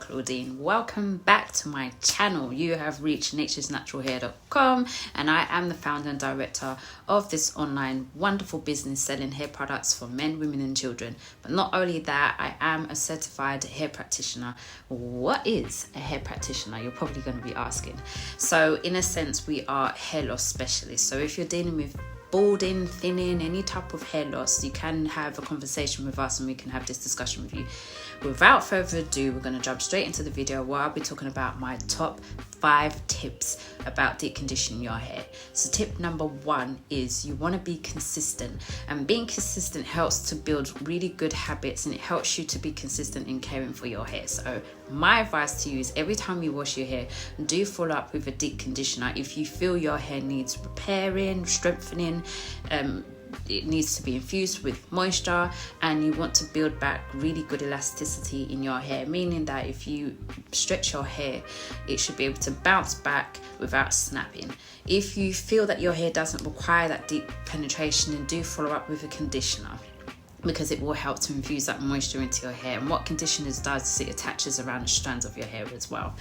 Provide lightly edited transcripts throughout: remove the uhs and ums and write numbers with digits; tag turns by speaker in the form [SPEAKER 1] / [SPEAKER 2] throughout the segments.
[SPEAKER 1] Claudine. Welcome back to my channel. You have reached naturesnaturalhair.com, and I am the founder and director of this online wonderful business selling hair products for men, women and children. But not only that, I am a certified hair practitioner. What is a hair practitioner? You're probably going to be asking. So in a sense, we are hair loss specialists. So if you're dealing with balding, thinning, any type of hair loss, you can have a conversation with us and we can have this discussion with you. Without further ado, we're going to jump straight into the video where I'll be talking about my top 5 tips about deep conditioning your hair. So tip number 1 is you want to be consistent, and being consistent helps to build really good habits, and it helps you to be consistent in caring for your hair. So my advice to you is every time you wash your hair, do follow up with a deep conditioner. If you feel your hair needs repairing, strengthening, it needs to be infused with moisture, and you want to build back really good elasticity in your hair, meaning that if you stretch your hair, it should be able to bounce back without snapping. If you feel that your hair doesn't require that deep penetration, then do follow up with a conditioner, because it will help to infuse that moisture into your hair. And what conditioners does is it attaches around the strands of your hair as well.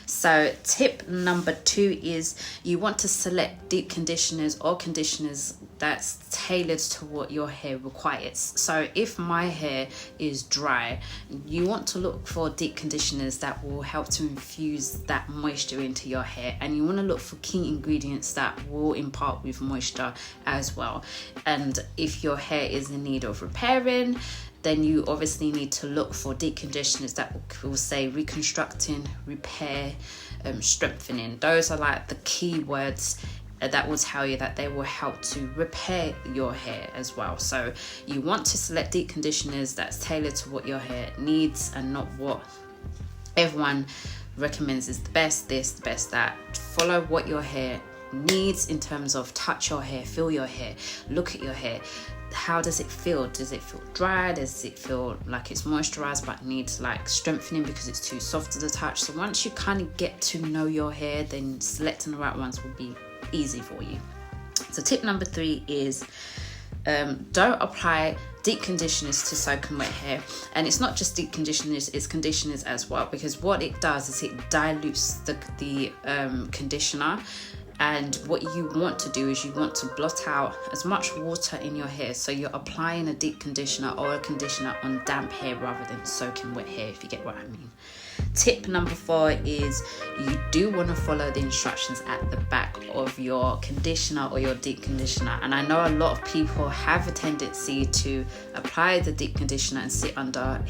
[SPEAKER 1] So tip number 2 is you want to select deep conditioners or conditioners that's tailored to what your hair requires. So if my hair is dry, you want to look for deep conditioners that will help to infuse that moisture into your hair, and you want to look for key ingredients that will impart with moisture as well. And if your hair is in need of repairing, then you obviously need to look for deep conditioners that will say reconstructing, repair, strengthening. Those are like the key words that will tell you that they will help to repair your hair as well. So you want to select deep conditioners that's tailored to what your hair needs, and not what everyone recommends is the best this, the best that. Follow what your hair needs in terms of touch your hair, feel your hair, look at your hair. How does it feel? Does it feel dry? Does it feel like it's moisturized but needs like strengthening because it's too soft to the touch? So once you kind of get to know your hair, then selecting the right ones will be easy for you. So tip number 3 is don't apply deep conditioners to soaking wet hair. And it's not just deep conditioners, it's conditioners as well, because what it does is it dilutes the conditioner. And what you want to do is you want to blot out as much water in your hair. So you're applying a deep conditioner or a conditioner on damp hair rather than soaking wet hair, if you get what I mean. Tip number 4 is you do want to follow the instructions at the back of your conditioner or your deep conditioner. And I know a lot of people have a tendency to apply the deep conditioner and sit under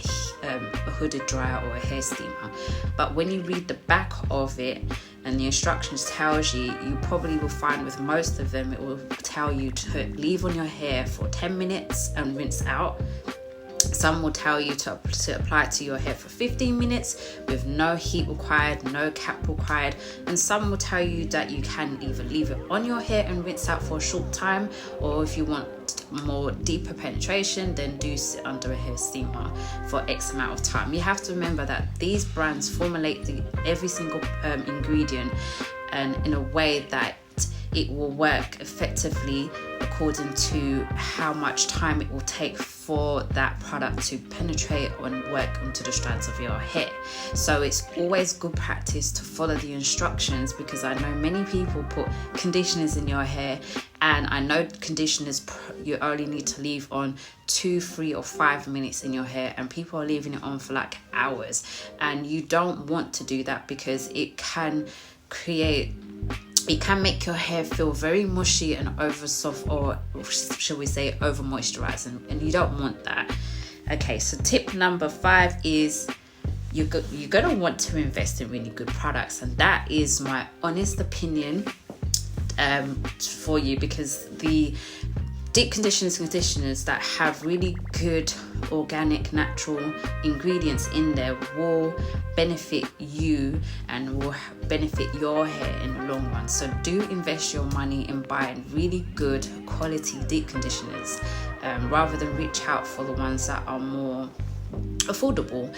[SPEAKER 1] a hooded dryer or a hair steamer. But when you read the back of it and the instructions tells you, you probably will find with most of them, it will tell you to leave on your hair for 10 minutes and rinse out. Some will tell you to apply it to your hair for 15 minutes with no heat required, no cap required. And some will tell you that you can either leave it on your hair and rinse out for a short time, or if you want more deeper penetration, then do sit under a hair steamer for X amount of time. You have to remember that these brands formulate every single ingredient and in a way that it will work effectively according to how much time it will take for that product to penetrate and work onto the strands of your hair. So it's always good practice to follow the instructions, because I know many people put conditioners in your hair, and I know conditioners you only need to leave on 2, 3 or 5 minutes in your hair, and people are leaving it on for like hours. And you don't want to do that, because it can make your hair feel very mushy and over soft, or shall we say over moisturized, and you don't want that. Okay, so tip number 5 is you're gonna want to invest in really good products, and that is my honest opinion for you, because the deep conditioners that have really good organic natural ingredients in there will benefit you and will benefit your hair in the long run. So do invest your money in buying really good quality deep conditioners, rather than reach out for the ones that are more affordable.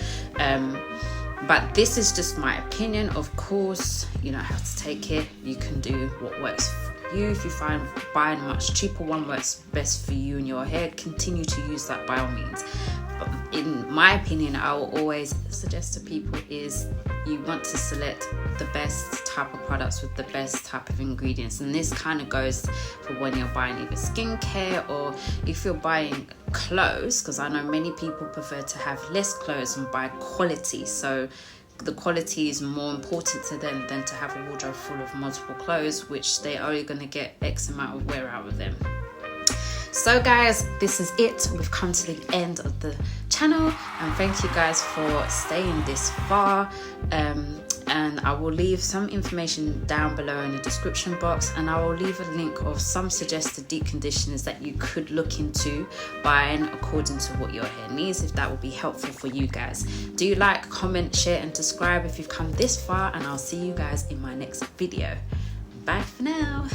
[SPEAKER 1] But this is just my opinion. Of course, you don't have to take it. You can do what works for you. If you find buying a much cheaper one works best for you and your hair, continue to use that by all means. But in my opinion, I will always suggest to people is you want to select the best type of products with the best type of ingredients. And this kind of goes for when you're buying either skincare or if you're buying clothes, because I know many people prefer to have less clothes and buy quality. So the quality is more important to them than to have a wardrobe full of multiple clothes, which they're only going to get X amount of wear out of them. So guys, this is it. We've come to the end of the channel, and thank you guys for staying this far. And I will leave some information down below in the description box, and I will leave a link of some suggested deep conditioners that you could look into buying according to what your hair needs, if that will be helpful for you guys. Do like, comment, share and subscribe if you've come this far, and I'll see you guys in my next video. Bye for now.